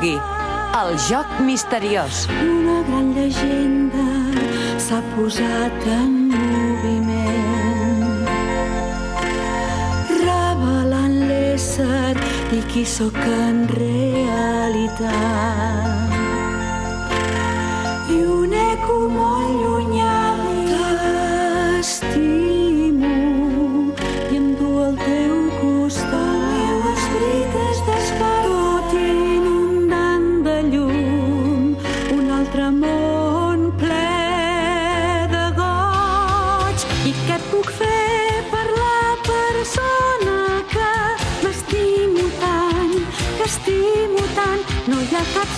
Boogie, el joc misteriós. Una gran llegenda s'ha posat en moviment, revelant l'ésser i qui sóc en realitat. I un eco molt llunyà t'estimo i em du al teu costat. El meu esperit es desperta, tot inundant de llum, un altre món ple de goig. I què et puc fer per la persona que m'estimo tant, que estimo tant? No hi ha cap